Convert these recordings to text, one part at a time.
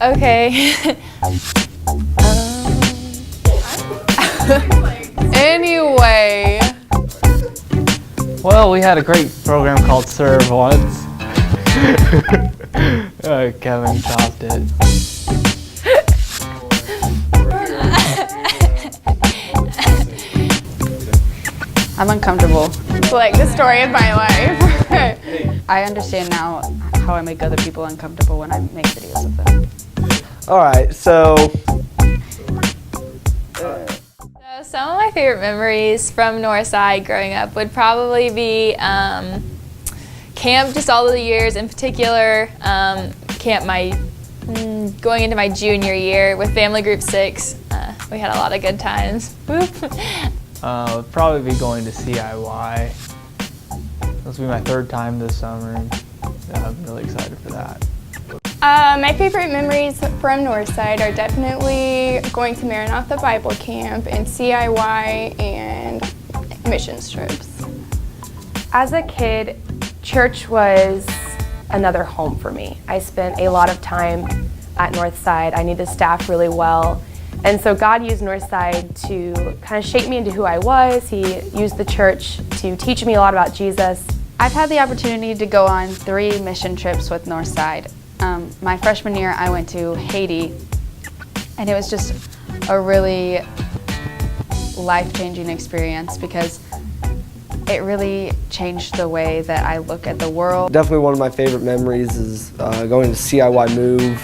Okay. Anyway. Well, we had a great program called Serve once. Kevin topped it. I'm uncomfortable. It's like the story of my life. I understand now how I make other people uncomfortable when I make videos of them. All right, so Some of my favorite memories from Northside growing up would probably be camp, just all of the years, in particular camp going into my junior year with Family Group 6. We had a lot of good times. Would probably be going to CIY. This will be my third time this summer. I'm really excited for that. My favorite memories from Northside are definitely going to Maranatha Bible Camp and CIY and mission trips. As a kid, church was another home for me. I spent a lot of time at Northside. I knew the staff really well. And so God used Northside to kind of shape me into who I was. He used the church to teach me a lot about Jesus. I've had the opportunity to go on 3 mission trips with Northside. My freshman year, I went to Haiti, and it was just a really life-changing experience because it really changed the way that I look at the world. definitely one of my favorite memories is going to CIY Move.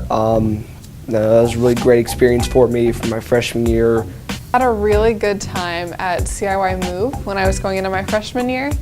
That was a really great experience for me for my freshman year. I had a really good time at CIY Move when I was going into my freshman year.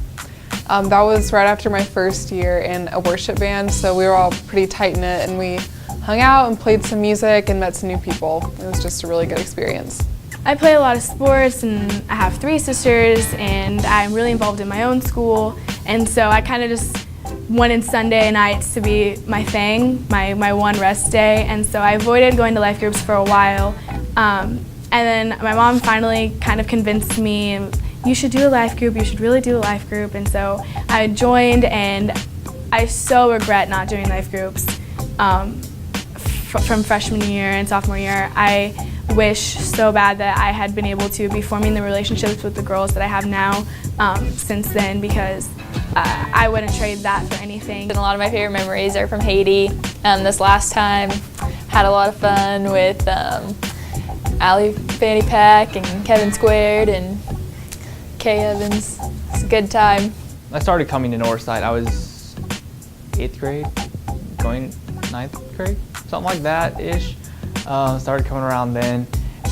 That was right after my first year in a worship band, so we were all pretty tight-knit and we hung out and played some music and met some new people. It was just a really good experience. I play a lot of sports and I have 3 sisters and I'm really involved in my own school, and so I kind of just wanted Sunday nights to be my thing, my one rest day, and so I avoided going to life groups for a while. And then my mom finally kind of convinced me, you should do a life group, you should really do a life group, and so I joined, and I so regret not doing life groups from freshman year and sophomore year. I wish so bad that I had been able to be forming the relationships with the girls that I have now since then, because I wouldn't trade that for anything. And a lot of my favorite memories are from Haiti. This last time, had a lot of fun with Allie Fanny Pack and Kevin Squared and Kay Evans. It's a good time. I started coming to Northside. I was 8th grade, going 9th grade, something like that-ish. Started coming around then,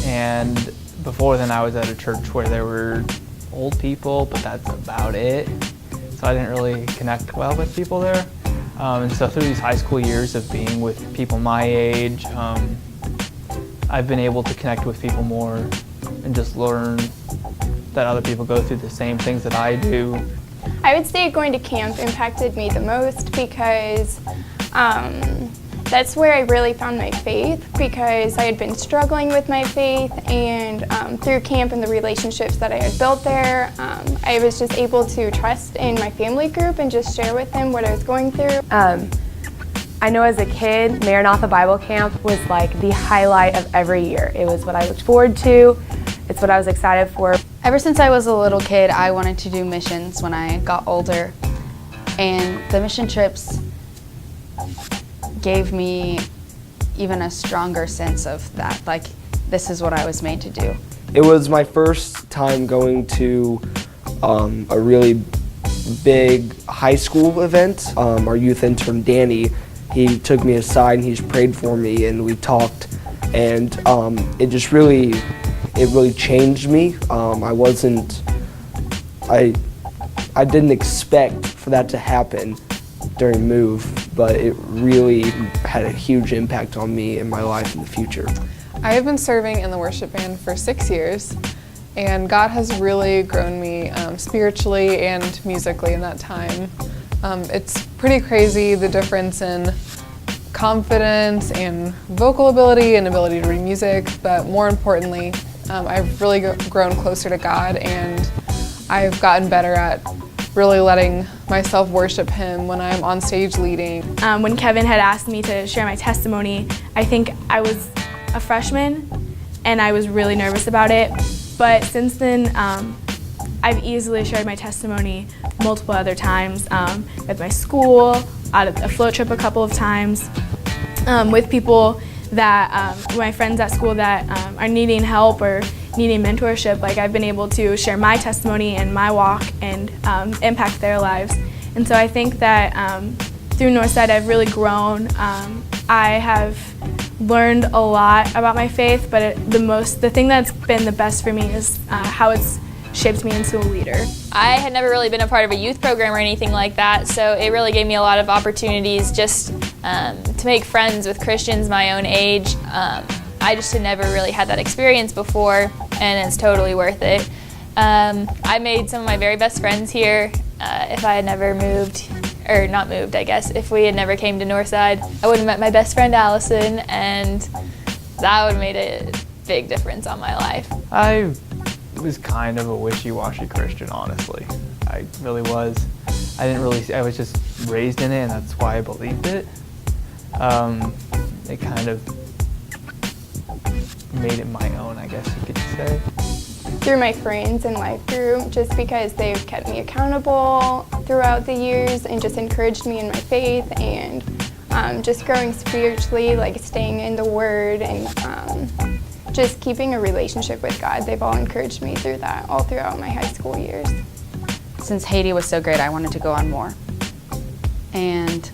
and before then I was at a church where there were old people, but that's about it. So I didn't really connect well with people there. And so through these high school years of being with people my age, I've been able to connect with people more and just learn that other people go through the same things that I do. I would say going to camp impacted me the most because that's where I really found my faith, because I had been struggling with my faith, and through camp and the relationships that I had built there, I was just able to trust in my family group and just share with them what I was going through. I know as a kid, Maranatha Bible Camp was like the highlight of every year. It was what I looked forward to. It's what I was excited for. Ever since I was a little kid, I wanted to do missions when I got older, and the mission trips gave me even a stronger sense of that, like, this is what I was made to do. It was my first time going to a really big high school event. Our youth intern, Danny, he took me aside and he's prayed for me, and we talked, and it really changed me. I didn't expect for that to happen during Move, but it really had a huge impact on me and my life in the future. I have been serving in the worship band for 6 years, and God has really grown me spiritually and musically in that time. It's pretty crazy, the difference in confidence and vocal ability and ability to read music, but more importantly, I've really grown closer to God, and I've gotten better at really letting myself worship Him when I'm on stage leading. When Kevin had asked me to share my testimony, I think I was a freshman and I was really nervous about it. But since then, I've easily shared my testimony multiple other times at my school, out at a float trip a couple of times, with people that, my friends at school that are needing help or needing mentorship. Like, I've been able to share my testimony and my walk and impact their lives. And so I think that through Northside I've really grown. I have learned a lot about my faith, but the thing that's been the best for me is how it's shaped me into a leader. I had never really been a part of a youth program or anything like that, so it really gave me a lot of opportunities just to make friends with Christians my own age. I just had never really had that experience before, and it's totally worth it. I made some of my very best friends here. If I had never moved, or not moved, I guess, if we had never came to Northside, I would have met my best friend Allison, and that would have made a big difference on my life. I was kind of a wishy-washy Christian, honestly. I really was. I was just raised in it, and that's why I believed it. It kind of made it my own, I guess you could say. Through my friends and life group, just because they've kept me accountable throughout the years and just encouraged me in my faith and just growing spiritually, like staying in the Word and just keeping a relationship with God. They've all encouraged me through that all throughout my high school years. Since Haiti was so great, I wanted to go on more. And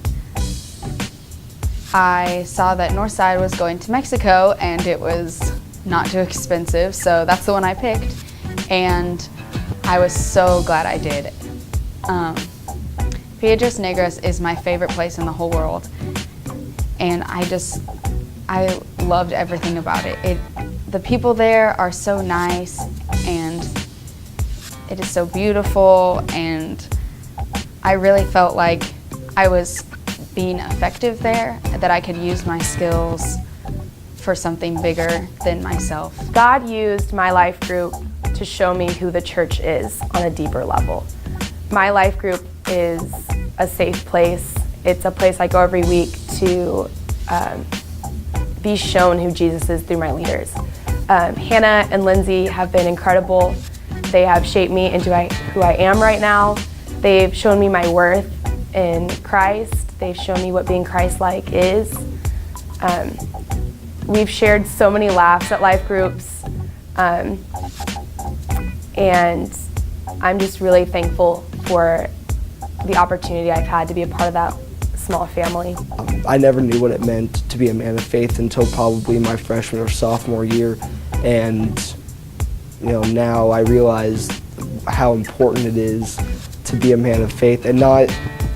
I saw that Northside was going to Mexico and it was not too expensive, so that's the one I picked. And I was so glad I did. Piedras Negras is my favorite place in the whole world. And I loved everything about it. The people there are so nice, and it is so beautiful, and I really felt like I was being effective there, that I could use my skills for something bigger than myself. God used my life group to show me who the church is on a deeper level. My life group is a safe place. It's a place I go every week to be shown who Jesus is through my leaders. Hannah and Lindsay have been incredible. They have shaped me into who I am right now. They've shown me my worth in Christ. They've shown me what being Christ-like is. We've shared so many laughs at life groups, and I'm just really thankful for the opportunity I've had to be a part of that small family. I never knew what it meant to be a man of faith until probably my freshman or sophomore year, and now I realize how important it is to be a man of faith, and not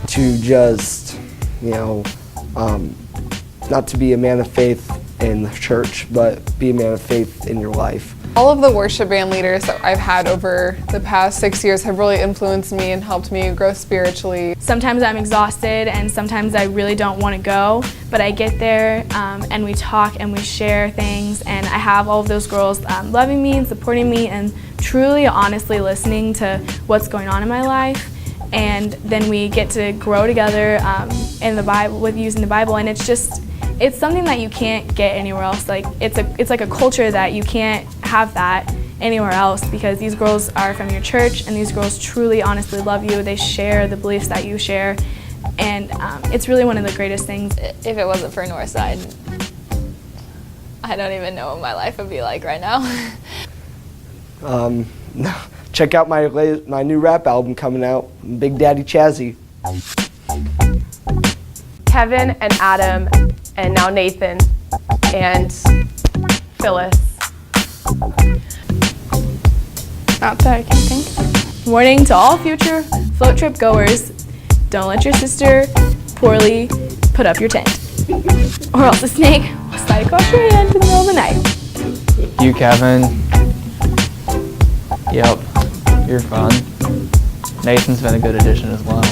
to just not to be a man of faith in the church, but be a man of faith in your life. All of the worship band leaders that I've had over the past 6 years have really influenced me and helped me grow spiritually. Sometimes I'm exhausted and sometimes I really don't want to go, but I get there and we talk and we share things, and I have all of those girls loving me and supporting me and truly, honestly listening to what's going on in my life. And then we get to grow together in the Bible, with using the Bible, and it's something that you can't get anywhere else. Like it's like a culture that you can't have that anywhere else, because these girls are from your church and these girls truly honestly love you. They share the beliefs that you share, and it's really one of the greatest things. If it wasn't for Northside, I don't even know what my life would be like right now. Check out my new rap album coming out, Big Daddy Chazzy. Kevin and Adam and now Nathan and Phyllis. Not that I can think of. Warning to all future float trip goers, don't let your sister poorly put up your tent, or else a snake will slide across your hand in the middle of the night. You, Kevin. Yep, you're fun. Nathan's been a good addition as well.